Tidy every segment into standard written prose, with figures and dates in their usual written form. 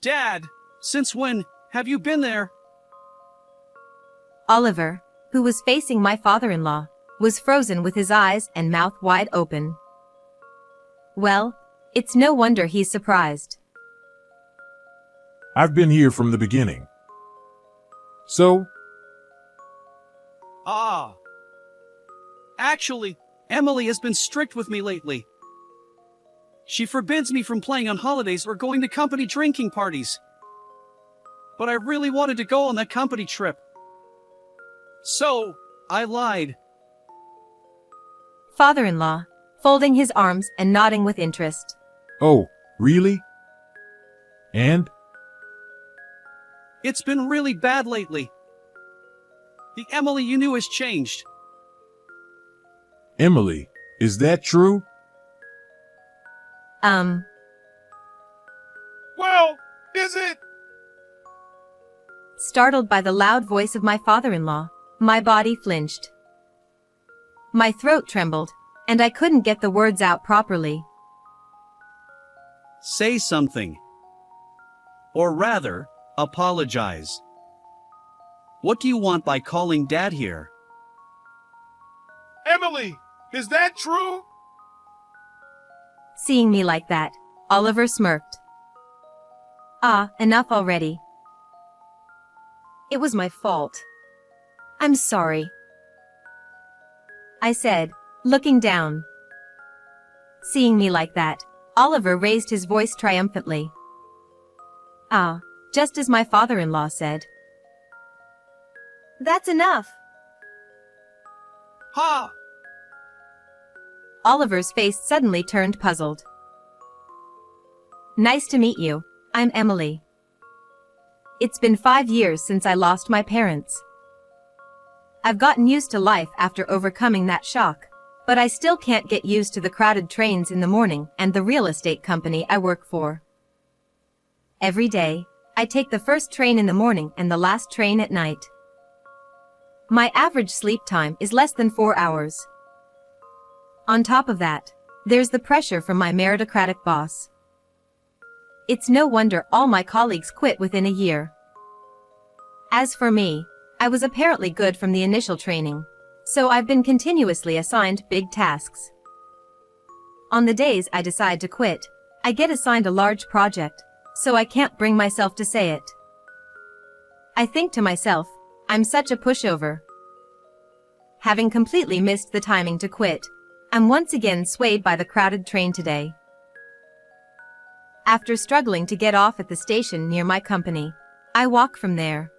Dad, since when have you been there? Oliver, who was facing my father-in-law, was frozen with his eyes and mouth wide open. Well, it's no wonder he's surprised. I've been here from the beginning. So, Actually, Emily has been strict with me lately. She forbids me from playing on holidays or going to company drinking parties. But I really wanted to go on that company trip. So, I lied. Father-in-law, folding his arms and nodding with interest. oh, really? And? It's been really bad lately. The Emily you knew has changed. Emily, is that true? Well, is it? Startled by the loud voice of my father-in-law, my body flinched. My throat trembled, and I couldn't get the words out properly. Say something. Or rather, apologize. What do you want by calling Dad here? Emily, is that true? Seeing me like that, Oliver smirked. Enough already. It was my fault. I'm sorry, I said, looking down. Seeing me like that, Oliver raised his voice triumphantly. Just as my father-in-law said. That's enough. Ha! Oliver's face suddenly turned puzzled. Nice to meet you, I'm Emily. It's been 5 years since I lost my parents. I've gotten used to life after overcoming that shock, but I still can't get used to the crowded trains in the morning and the real estate company I work for. Every day, I take the first train in the morning and the last train at night. My average sleep time is less than 4 hours. On top of that, there's the pressure from my meritocratic boss. It's no wonder all my colleagues quit within a year. As for me, I was apparently good from the initial training, so I've been continuously assigned big tasks. On the days I decide to quit, I get assigned a large project, so I can't bring myself to say it. I think to myself, I'm such a pushover. Having completely missed the timing to quit, I'm once again swayed by the crowded train today. After struggling to get off at the station near my company, I walk from there.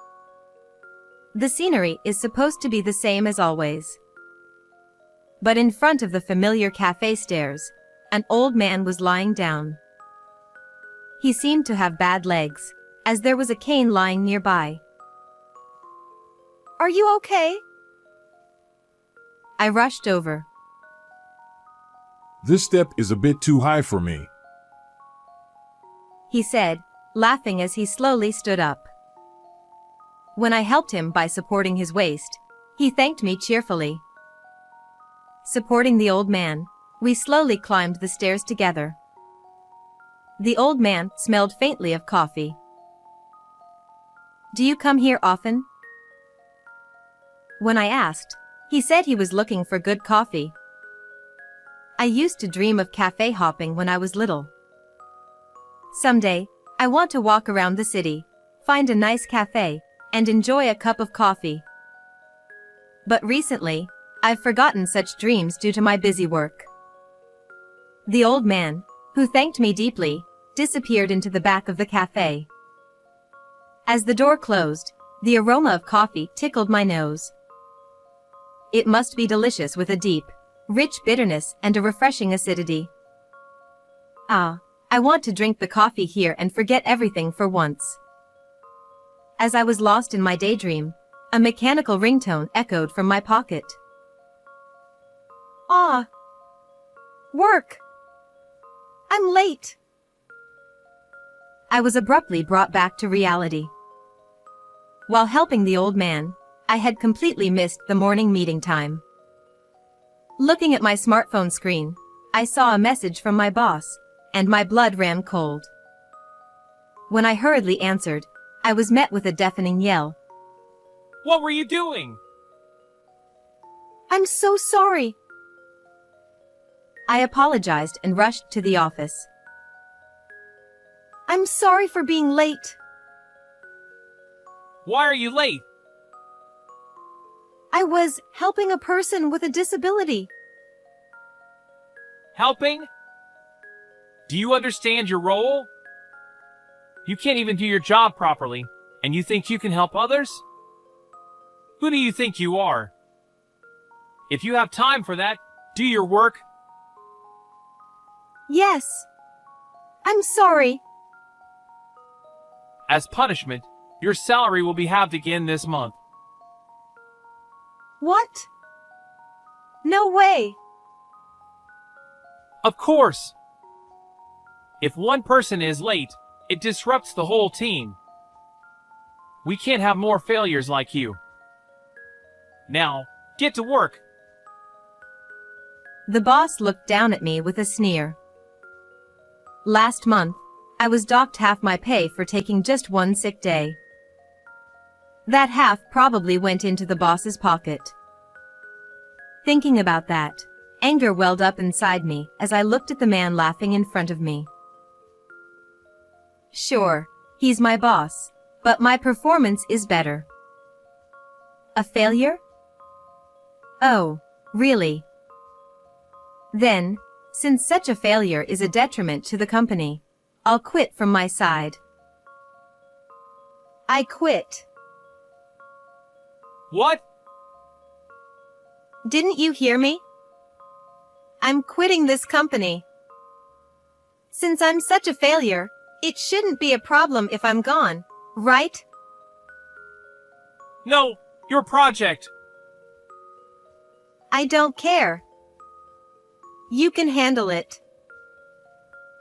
The scenery is supposed to be the same as always. But in front of the familiar cafe stairs, an old man was lying down. He seemed to have bad legs, as there was a cane lying nearby. Are you okay? I rushed over. This step is a bit too high for me, he said, laughing as he slowly stood up. When I helped him by supporting his waist, he thanked me cheerfully. Supporting the old man, we slowly climbed the stairs together. The old man smelled faintly of coffee. Do you come here often? When I asked, he said he was looking for good coffee. I used to dream of cafe hopping when I was little. Someday, I want to walk around the city, find a nice cafe, and enjoy a cup of coffee. But recently, I've forgotten such dreams due to my busy work. The old man, who thanked me deeply, disappeared into the back of the cafe. As the door closed, the aroma of coffee tickled my nose. It must be delicious with a deep, rich bitterness and a refreshing acidity. I want to drink the coffee here and forget everything for once. As I was lost in my daydream, a mechanical ringtone echoed from my pocket. Work! I'm late! I was abruptly brought back to reality. While helping the old man, I had completely missed the morning meeting time. Looking at my smartphone screen, I saw a message from my boss, and my blood ran cold. When I hurriedly answered, I was met with a deafening yell. What were you doing? I'm so sorry. I apologized and rushed to the office. I'm sorry for being late. Why are you late? I was helping a person with a disability. Helping? Do you understand your role? You can't even do your job properly, and you think you can help others? Who do you think you are? If you have time for that, do your work. Yes. I'm sorry. As punishment, your salary will be halved again this month. What? No way. Of course. If one person is late, it disrupts the whole team. We can't have more failures like you. Now, get to work. The boss looked down at me with a sneer. Last month, I was docked half my pay for taking just one sick day. That half probably went into the boss's pocket. Thinking about that, anger welled up inside me as I looked at the man laughing in front of me. Sure, he's my boss, but my performance is better. A failure? Oh, really? Then, since such a failure is a detriment to the company, I'll quit from my side. I quit. What? Didn't you hear me? I'm quitting this company. Since I'm such a failure, it shouldn't be a problem if I'm gone, right? No, your project. I don't care. You can handle it.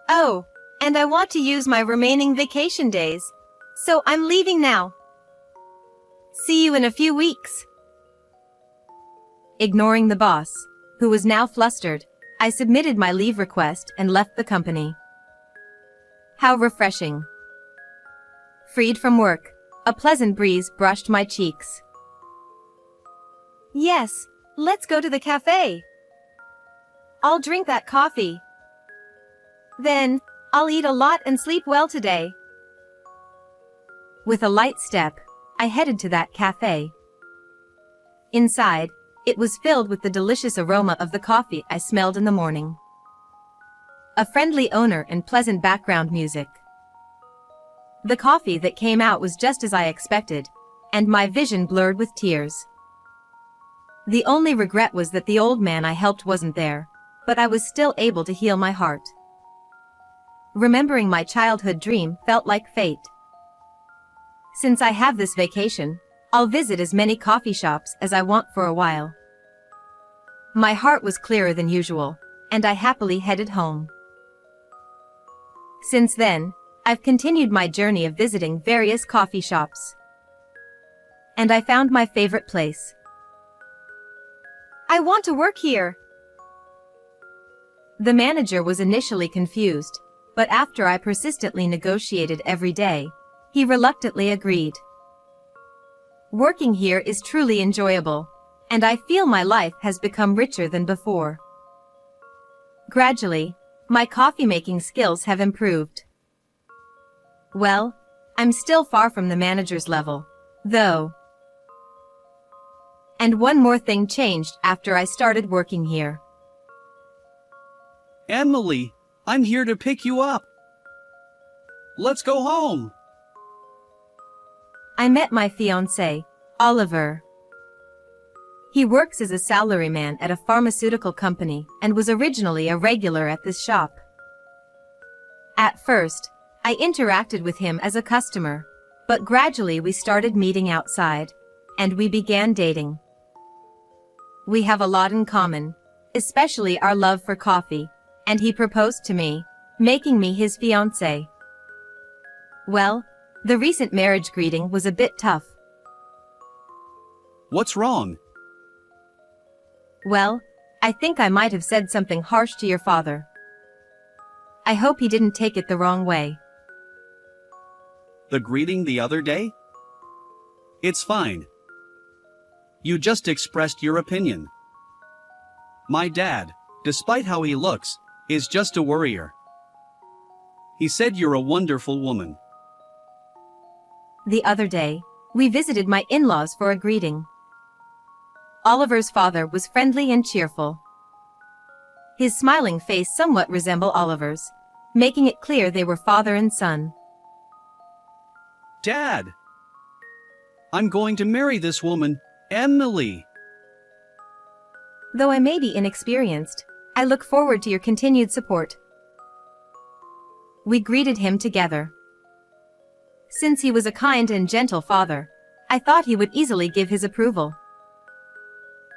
Oh, and I want to use my remaining vacation days, so I'm leaving now. See you in a few weeks. Ignoring the boss, who was now flustered, I submitted my leave request and left the company. How refreshing. Freed from work, a pleasant breeze brushed my cheeks. Yes, let's go to the cafe. I'll drink that coffee. Then, I'll eat a lot and sleep well today. With a light step, I headed to that cafe. Inside, it was filled with the delicious aroma of the coffee I smelled in the morning. A friendly owner and pleasant background music. The coffee that came out was just as I expected, and my vision blurred with tears. The only regret was that the old man I helped wasn't there, but I was still able to heal my heart. Remembering my childhood dream felt like fate. Since I have this vacation, I'll visit as many coffee shops as I want for a while. My heart was clearer than usual, and I happily headed home. Since then, I've continued my journey of visiting various coffee shops. And I found my favorite place. I want to work here. The manager was initially confused, but after I persistently negotiated every day, he reluctantly agreed. Working here is truly enjoyable, and I feel my life has become richer than before. Gradually, my coffee-making skills have improved. Well, I'm still far from the manager's level, though. And one more thing changed after I started working here. Emily, I'm here to pick you up. Let's go home. I met my fiancé, Oliver. He works as a salaryman at a pharmaceutical company and was originally a regular at this shop. At first, I interacted with him as a customer, but gradually we started meeting outside, and we began dating. We have a lot in common, especially our love for coffee, and he proposed to me, making me his fiancé. Well, the recent marriage greeting was a bit tough. What's wrong? Well, I think I might have said something harsh to your father. I hope he didn't take it the wrong way. the greeting the other day? It's fine. You just expressed your opinion. My dad, despite how he looks, is just a worrier. He said you're a wonderful woman. The other day, we visited my in-laws for a greeting. Oliver's father was friendly and cheerful. His smiling face somewhat resembled Oliver's, making it clear they were father and son. Dad! I'm going to marry this woman, Emily. Though I may be inexperienced, I look forward to your continued support. We greeted him together. Since he was a kind and gentle father, I thought he would easily give his approval.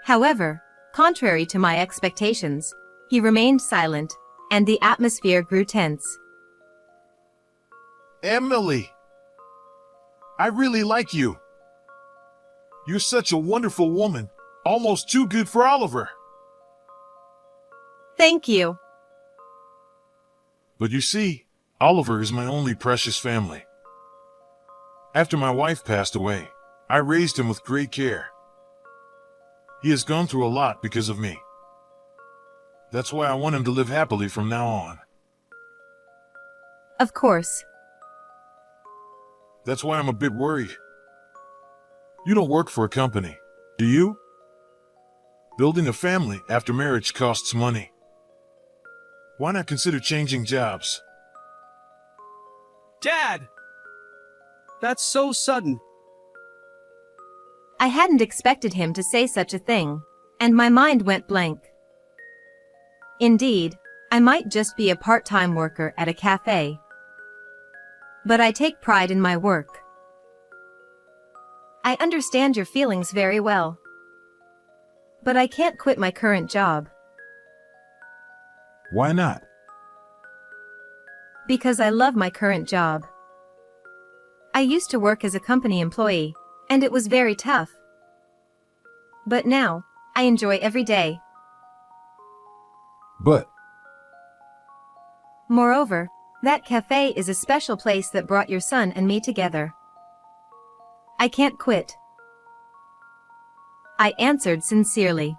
However, contrary to my expectations, he remained silent, and the atmosphere grew tense. Emily, I really like you. You're such a wonderful woman, almost too good for Oliver. Thank you. But you see, Oliver is my only precious family. After my wife passed away, I raised him with great care. He has gone through a lot because of me. That's why I want him to live happily from now on. Of course. That's why I'm a bit worried. You don't work for a company, do you? Building a family after marriage costs money. Why not consider changing jobs? Dad! That's so sudden. I hadn't expected him to say such a thing, and my mind went blank. Indeed, I might just be a part-time worker at a cafe. But I take pride in my work. I understand your feelings very well. But I can't quit my current job. Why not? Because I love my current job. I used to work as a company employee, and it was very tough. But now, I enjoy every day. But Moreover, that cafe is a special place that brought your son and me together. I can't quit. I answered sincerely.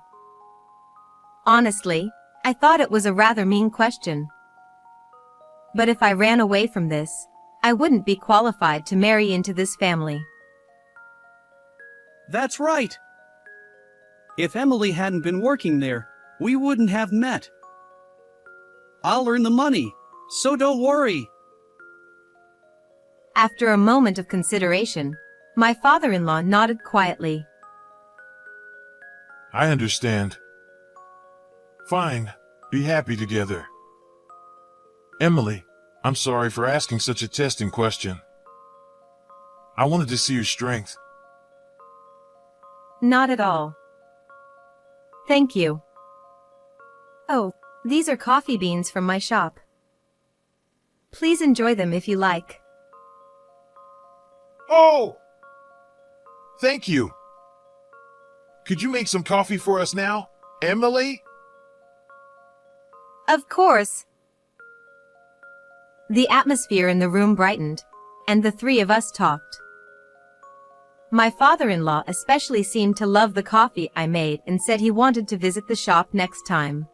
Honestly, I thought it was a rather mean question. But if I ran away from this, I wouldn't be qualified to marry into this family. That's right. If Emily hadn't been working there, we wouldn't have met. I'll earn the money, so don't worry. After a moment of consideration, my father-in-law nodded quietly. I understand. Fine, be happy together. Emily, I'm sorry for asking such a testing question. I wanted to see your strength. Not at all. Thank you. Oh, these are coffee beans from my shop. Please enjoy them if you like. Oh! Thank you. Could you make some coffee for us now, Emily? Of course. The atmosphere in the room brightened, and the three of us talked. My father-in-law especially seemed to love the coffee I made and said he wanted to visit the shop next time.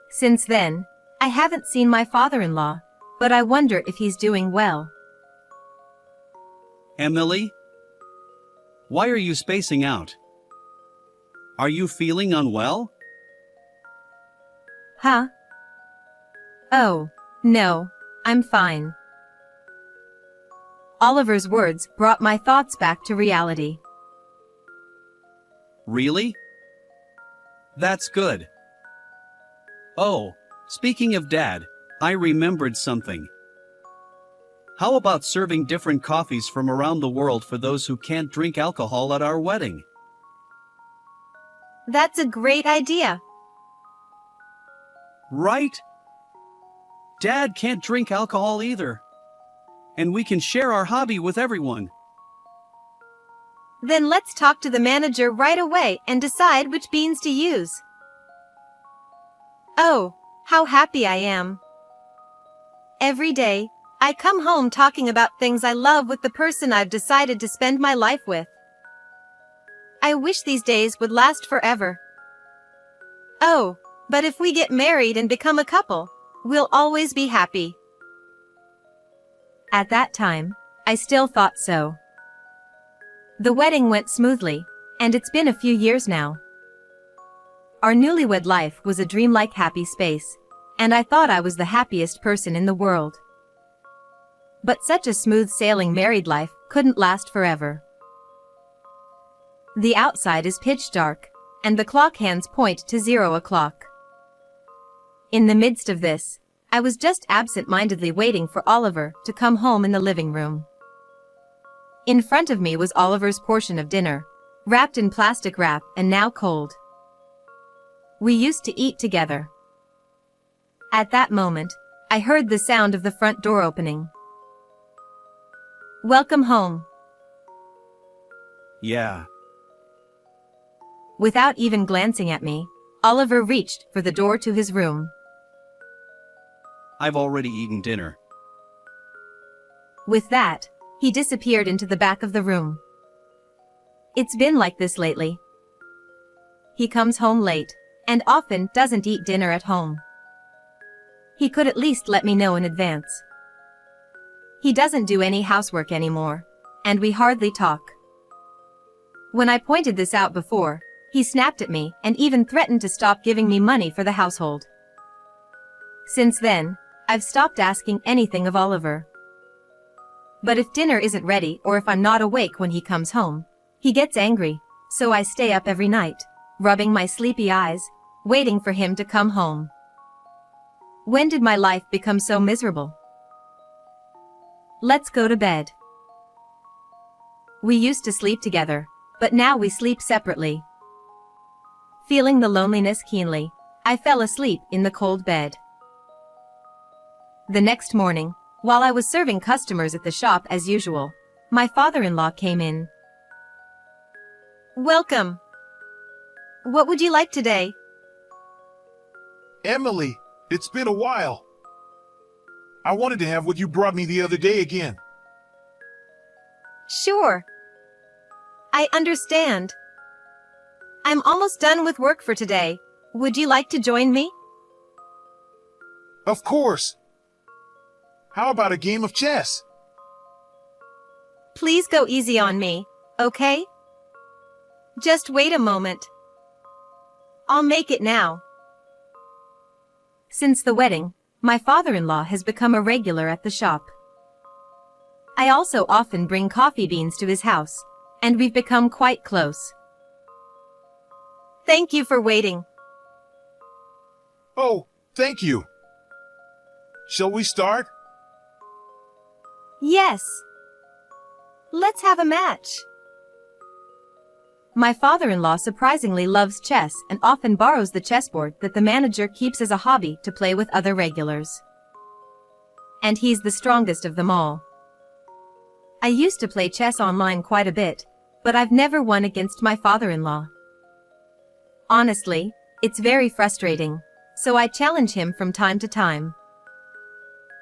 Since then, I haven't seen my father-in-law, but I wonder if he's doing well. Emily? Why are you spacing out? Are you feeling unwell? Huh? Oh, no, I'm fine. Oliver's words brought my thoughts back to reality. Really? That's good. Oh, speaking of Dad, I remembered something. How about serving different coffees from around the world for those who can't drink alcohol at our wedding? That's a great idea. Right? Dad can't drink alcohol either. And we can share our hobby with everyone. Then let's talk to the manager right away and decide which beans to use. Oh, how happy I am. Every day, I come home talking about things I love with the person I've decided to spend my life with. I wish these days would last forever. Oh, but if we get married and become a couple, we'll always be happy. At that time, I still thought so. The wedding went smoothly, and it's been a few years now. Our newlywed life was a dreamlike happy space, and I thought I was the happiest person in the world. But such a smooth sailing married life couldn't last forever. The outside is pitch dark, and the clock hands point to 0 o'clock. In the midst of this, I was just absent-mindedly waiting for Oliver to come home in the living room. In front of me was Oliver's portion of dinner, wrapped in plastic wrap and now cold. We used to eat together. At that moment, I heard the sound of the front door opening. Welcome home. Yeah. Without even glancing at me, Oliver reached for the door to his room. I've already eaten dinner. With that, he disappeared into the back of the room. It's been like this lately. He comes home late, and often doesn't eat dinner at home. He could at least let me know in advance. He doesn't do any housework anymore, and we hardly talk. When I pointed this out before, he snapped at me and even threatened to stop giving me money for the household. Since then, I've stopped asking anything of Oliver. But if dinner isn't ready or if I'm not awake when he comes home, he gets angry, so I stay up every night, rubbing my sleepy eyes, waiting for him to come home. When did my life become so miserable? Let's go to bed. We used to sleep together, but now we sleep separately. Feeling the loneliness keenly, I fell asleep in the cold bed. The next morning, while I was serving customers at the shop as usual, my father-in-law came in. Welcome. What would you like today? Emily, it's been a while. I wanted to have what you brought me the other day again. Sure. I understand. I'm almost done with work for today. Would you like to join me? Of course. How about a game of chess? Please go easy on me, okay? Just wait a moment. I'll make it now. Since the wedding, my father-in-law has become a regular at the shop. I also often bring coffee beans to his house, and we've become quite close. Thank you for waiting. Oh, thank you. Shall we start? Yes. Let's have a match. My father-in-law surprisingly loves chess and often borrows the chessboard that the manager keeps as a hobby to play with other regulars. And he's the strongest of them all. I used to play chess online quite a bit, but I've never won against my father-in-law. Honestly, it's very frustrating, so I challenge him from time to time.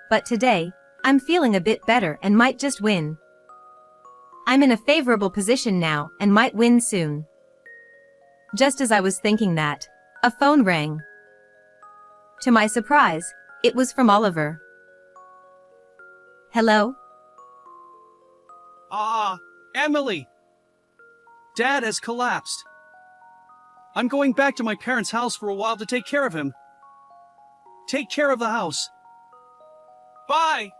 But today, I'm feeling a bit better and might just win. I'm in a favorable position now and might win soon. Just as I was thinking that, a phone rang. To my surprise, it was from Oliver. Hello? Emily! Dad has collapsed. I'm going back to my parents' house for a while to take care of him. Take care of the house. Bye!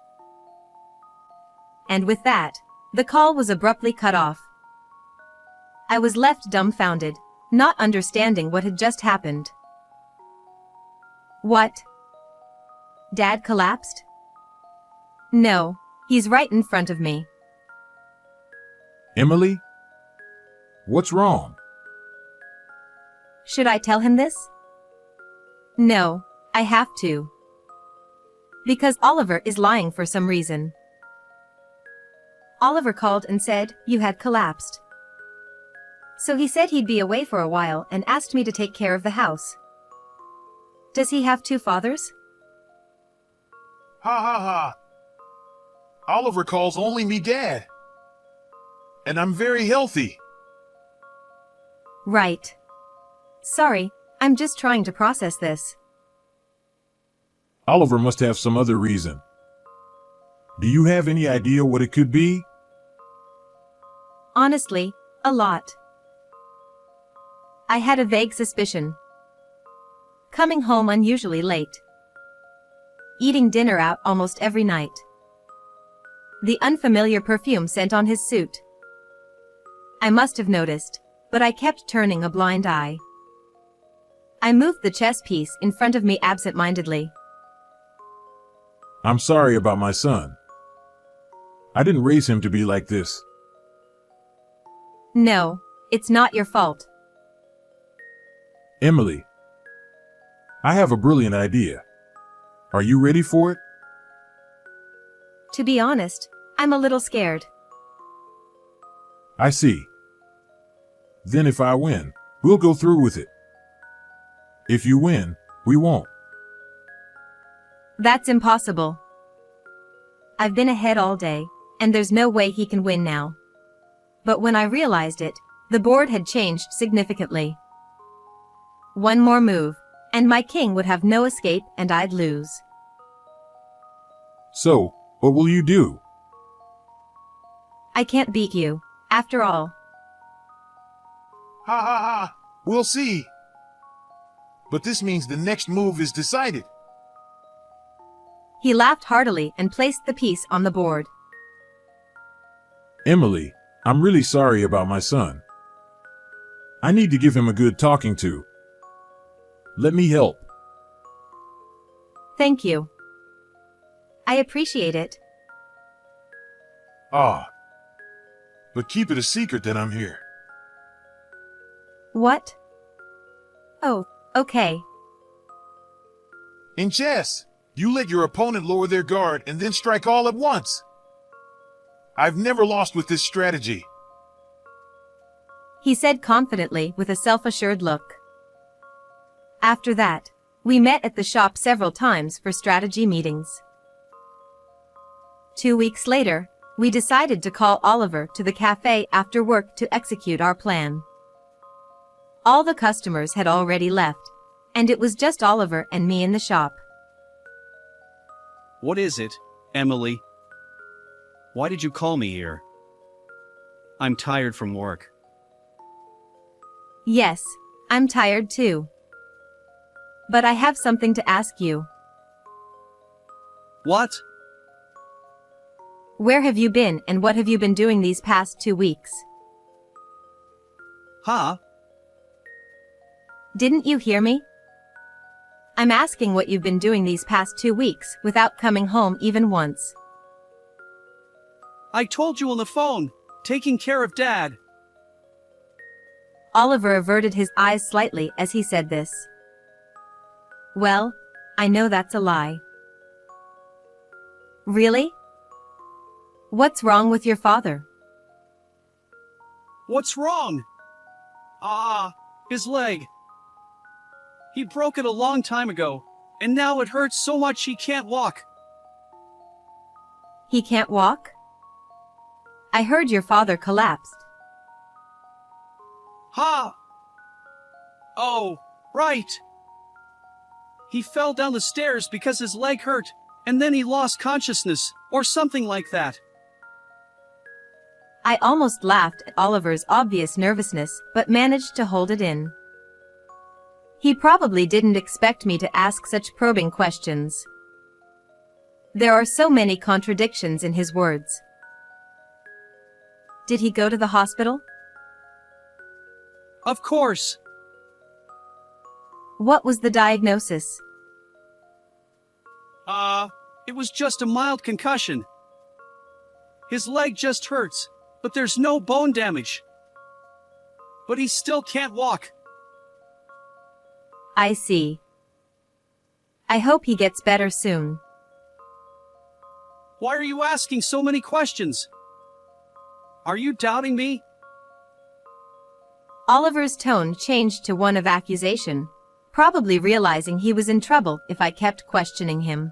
And with that, the call was abruptly cut off. I was left dumbfounded, not understanding what had just happened. What? Dad collapsed? No, he's right in front of me. Emily? What's wrong? Should I tell him this? No, I have to. Because Oliver is lying for some reason. Oliver called and said you had collapsed. So he said he'd be away for a while and asked me to take care of the house. Does he have two fathers? Ha ha ha. Oliver calls only me Dad. And I'm very healthy. Right. Sorry, I'm just trying to process this. Oliver must have some other reason. Do you have any idea what it could be? Honestly, a lot. I had a vague suspicion. Coming home unusually late. Eating dinner out almost every night. The unfamiliar perfume scent on his suit. I must have noticed, but I kept turning a blind eye. I moved the chess piece in front of me absent-mindedly. I'm sorry about my son. I didn't raise him to be like this. No, it's not your fault. Emily, I have a brilliant idea. Are you ready for it? To be honest, I'm a little scared. I see. Then if I win, we'll go through with it. If you win, we won't. That's impossible. I've been ahead all day, and there's no way he can win now. But when I realized it, the board had changed significantly. One more move, and my king would have no escape and I'd lose. So, what will you do? I can't beat you, after all. Ha ha ha. We'll see. But this means the next move is decided. He laughed heartily and placed the piece on the board. Emily, I'm really sorry about my son. I need to give him a good talking to. Let me help. Thank you. I appreciate it. Ah. But keep it a secret that I'm here. What? Oh, okay. In chess, you let your opponent lower their guard and then strike all at once. I've never lost with this strategy. He said confidently with a self-assured look. After that, we met at the shop several times for strategy meetings. 2 weeks later, we decided to call Oliver to the cafe after work to execute our plan. All the customers had already left, and it was just Oliver and me in the shop. What is it, Emily? Why did you call me here? I'm tired from work. Yes, I'm tired too. But I have something to ask you. What? Where have you been and what have you been doing these past 2 weeks? Huh? Didn't you hear me? I'm asking what you've been doing these past 2 weeks without coming home even once. I told you on the phone, taking care of Dad. Oliver averted his eyes slightly as he said this. Well, I know that's a lie. Really? What's wrong with your father? What's wrong? His leg. He broke it a long time ago, and now it hurts so much he can't walk. He can't walk? I heard your father collapsed. Ha! Oh, right. He fell down the stairs because his leg hurt, and then he lost consciousness, or something like that. I almost laughed at Oliver's obvious nervousness, but managed to hold it in. He probably didn't expect me to ask such probing questions. There are so many contradictions in his words. Did he go to the hospital? Of course. What was the diagnosis? It was just a mild concussion. His leg just hurts, but there's no bone damage. But he still can't walk. I see. I hope he gets better soon. Why are you asking so many questions? Are you doubting me? Oliver's tone changed to one of accusation, probably realizing he was in trouble if I kept questioning him.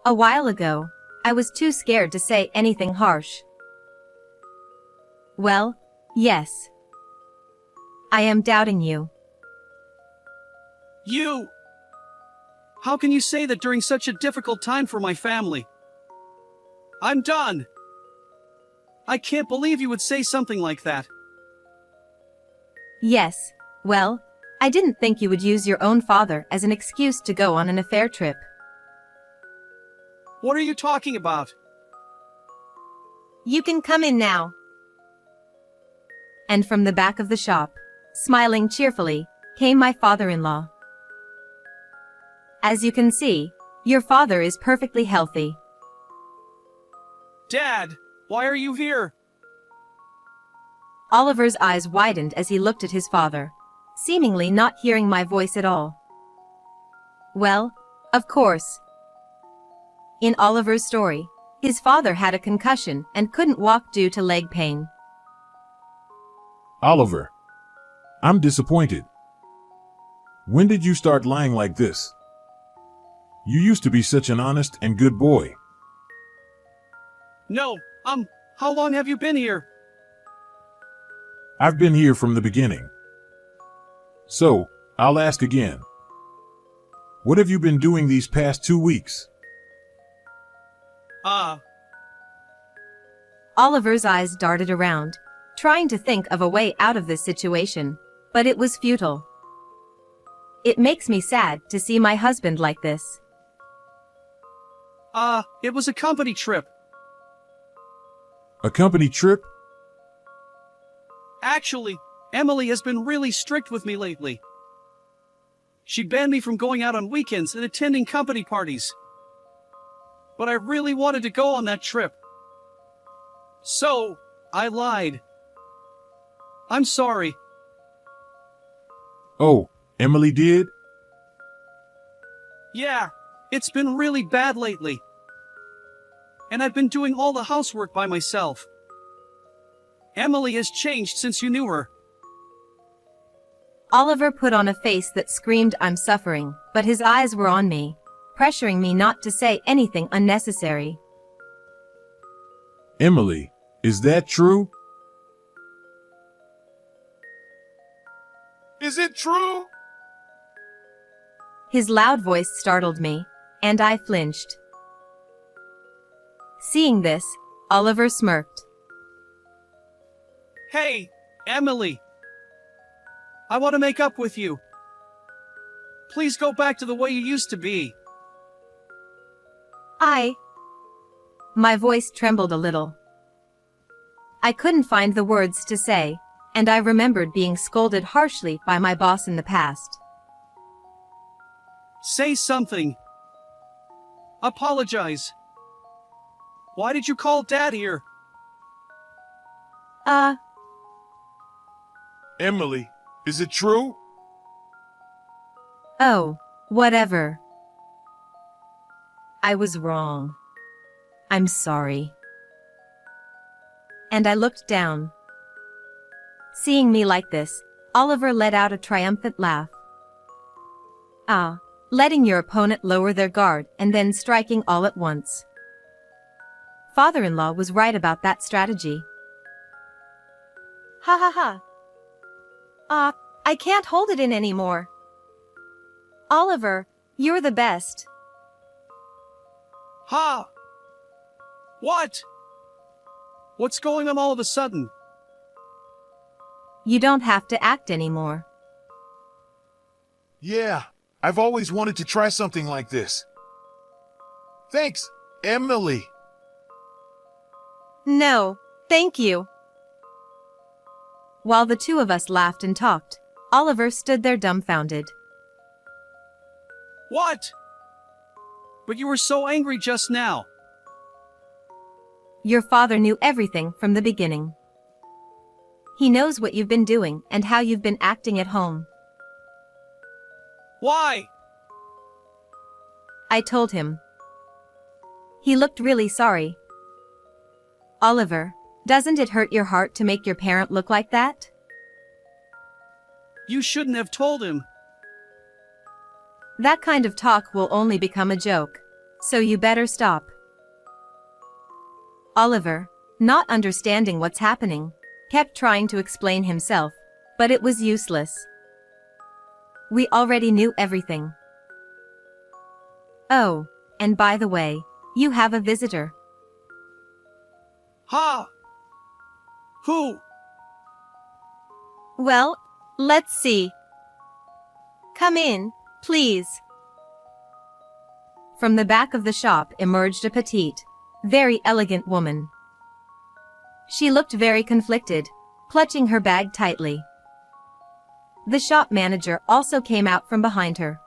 A while ago, I was too scared to say anything harsh. Well, yes. I am doubting you. You! How can you say that during such a difficult time for my family? I'm done! I can't believe you would say something like that. Yes, well, I didn't think you would use your own father as an excuse to go on an affair trip. What are you talking about? You can come in now. And from the back of the shop, smiling cheerfully, came my father-in-law. As you can see, your father is perfectly healthy. Dad, why are you here? Oliver's eyes widened as he looked at his father, seemingly not hearing my voice at all. Well, of course. In Oliver's story, his father had a concussion and couldn't walk due to leg pain. Oliver, I'm disappointed. When did you start lying like this? You used to be such an honest and good boy. No, how long have you been here? I've been here from the beginning. So, I'll ask again. What have you been doing these past 2 weeks? Oliver's eyes darted around, trying to think of a way out of this situation, but it was futile. It makes me sad to see my husband like this. It was a company trip. A company trip? Actually, Emily has been really strict with me lately. She banned me from going out on weekends and attending company parties. But I really wanted to go on that trip. So, I lied. I'm sorry. Oh, Emily did? Yeah, it's been really bad lately. And I've been doing all the housework by myself. Emily has changed since you knew her. Oliver put on a face that screamed I'm suffering, but his eyes were on me, pressuring me not to say anything unnecessary. Emily, is that true? Is it true? His loud voice startled me, and I flinched. Seeing this, Oliver smirked. Hey, Emily. I want to make up with you. Please go back to the way you used to be. My voice trembled a little. I couldn't find the words to say, and I remembered being scolded harshly by my boss in the past. Say something. Apologize. Why did you call Dad here? Emily, is it true? Oh, whatever. I was wrong. I'm sorry. And I looked down. Seeing me like this, Oliver let out a triumphant laugh. Letting your opponent lower their guard and then striking all at once. Father-in-law was right about that strategy. Ha ha ha. I can't hold it in anymore. Oliver, you're the best. Ha! What? What's going on all of a sudden? You don't have to act anymore. Yeah, I've always wanted to try something like this. Thanks, Emily. No, thank you. While the two of us laughed and talked, Oliver stood there dumbfounded. What? But you were so angry just now. Your father knew everything from the beginning. He knows what you've been doing and how you've been acting at home. Why? I told him. He looked really sorry. Oliver, doesn't it hurt your heart to make your parent look like that? You shouldn't have told him. That kind of talk will only become a joke, so you better stop. Oliver, not understanding what's happening, kept trying to explain himself, but it was useless. We already knew everything. Oh, and by the way, you have a visitor. Ha! Who? Well, let's see. Come in, please. From the back of the shop emerged a petite, very elegant woman. She looked very conflicted, clutching her bag tightly. The shop manager also came out from behind her.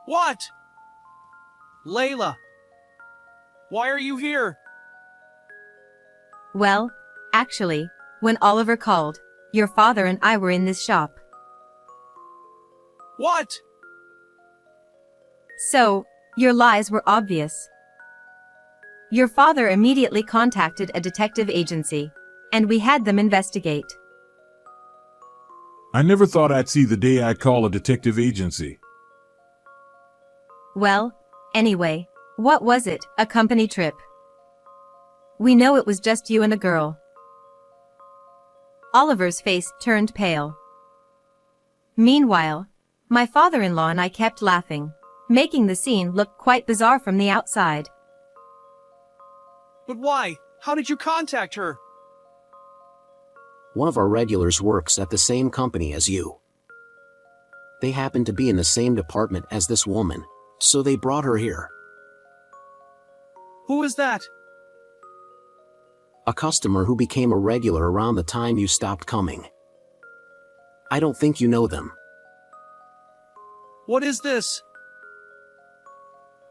What? Layla. Why are you here? Well, actually, when Oliver called, your father and I were in this shop. What? So, your lies were obvious. Your father immediately contacted a detective agency, and we had them investigate. I never thought I'd see the day I'd call a detective agency. Well, anyway, what was it? A company trip. We know it was just you and a girl. Oliver's face turned pale. Meanwhile, my father-in-law and I kept laughing, making the scene look quite bizarre from the outside. But why? How did you contact her? One of our regulars works at the same company as you. They happen to be in the same department as this woman, so they brought her here. Who is that? A customer who became a regular around the time you stopped coming. I don't think you know them. What is this?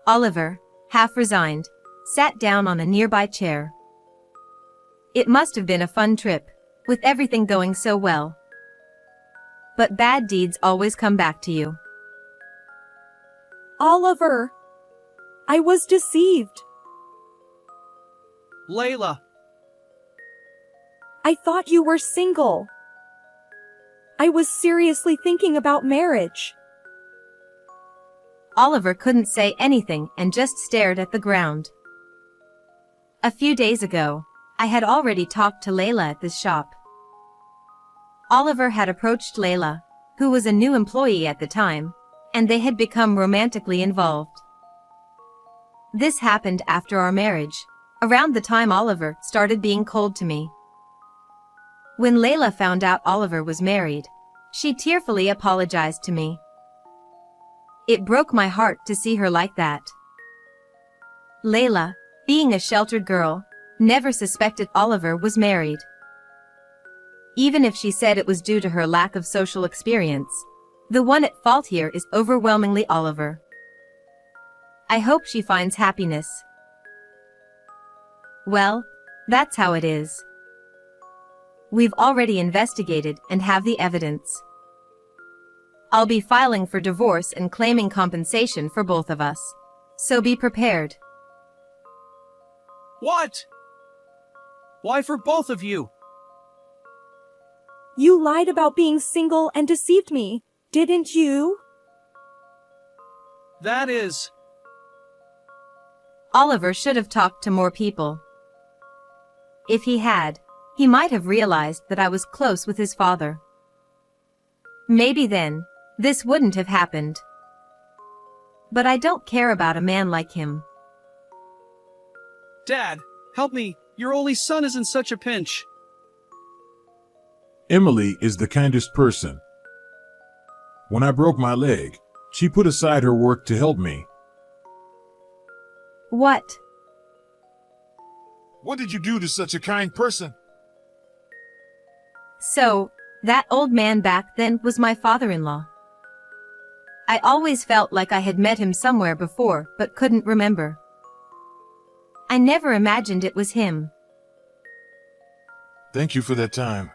Oliver, half resigned, sat down on a nearby chair. It must have been a fun trip, with everything going so well. But bad deeds always come back to you. Oliver, I was deceived. Layla. I thought you were single. I was seriously thinking about marriage. Oliver couldn't say anything and just stared at the ground. A few days ago, I had already talked to Layla at this shop. Oliver had approached Layla, who was a new employee at the time, and they had become romantically involved. This happened after our marriage, around the time Oliver started being cold to me. When Layla found out Oliver was married, she tearfully apologized to me. It broke my heart to see her like that. Layla, being a sheltered girl, never suspected Oliver was married. Even if she said it was due to her lack of social experience, the one at fault here is overwhelmingly Oliver. I hope she finds happiness. Well, that's how it is. We've already investigated and have the evidence. I'll be filing for divorce and claiming compensation for both of us. So be prepared. What? Why for both of you? You lied about being single and deceived me, didn't you? That is... Oliver should have talked to more people. If he had, he might have realized that I was close with his father. Maybe then, this wouldn't have happened. But I don't care about a man like him. Dad, help me. Your only son is in such a pinch. Emily is the kindest person. When I broke my leg, she put aside her work to help me. What? What did you do to such a kind person? So, that old man back then was my father-in-law. I always felt like I had met him somewhere before but couldn't remember. I never imagined it was him. Thank you for that time.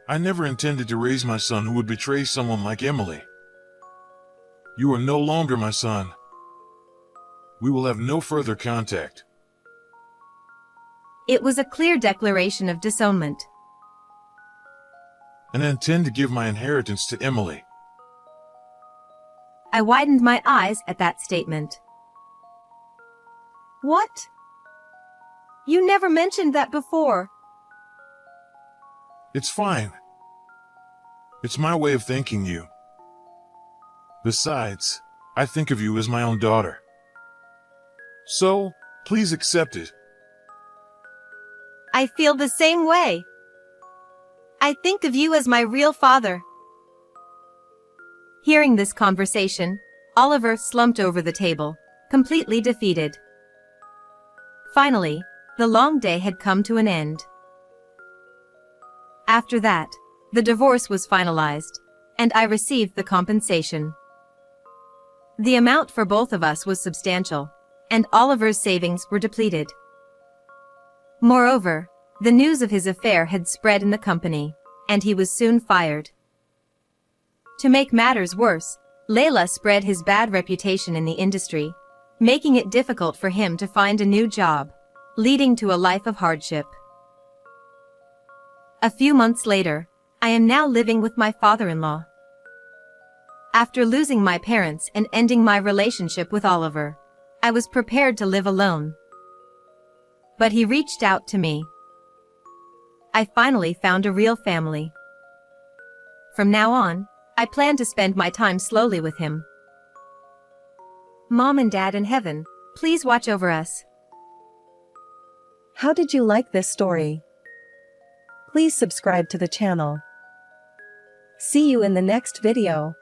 I never intended to raise my son who would betray someone like Emily. You are no longer my son. We will have no further contact. It was a clear declaration of disownment. And I intend to give my inheritance to Emily. I widened my eyes at that statement. What? You never mentioned that before. It's fine. It's my way of thanking you. Besides, I think of you as my own daughter. So, please accept it. I feel the same way. I think of you as my real father. Hearing this conversation, Oliver slumped over the table, completely defeated. Finally, the long day had come to an end. After that, the divorce was finalized, and I received the compensation. The amount for both of us was substantial, and Oliver's savings were depleted. Moreover, the news of his affair had spread in the company, and he was soon fired. To make matters worse, Layla spread his bad reputation in the industry, making it difficult for him to find a new job, leading to a life of hardship. A few months later, I am now living with my father-in-law. After losing my parents and ending my relationship with Oliver, I was prepared to live alone. But he reached out to me. I finally found a real family. From now on, I plan to spend my time slowly with him. Mom and Dad in heaven, please watch over us. How did you like this story? Please subscribe to the channel. See you in the next video.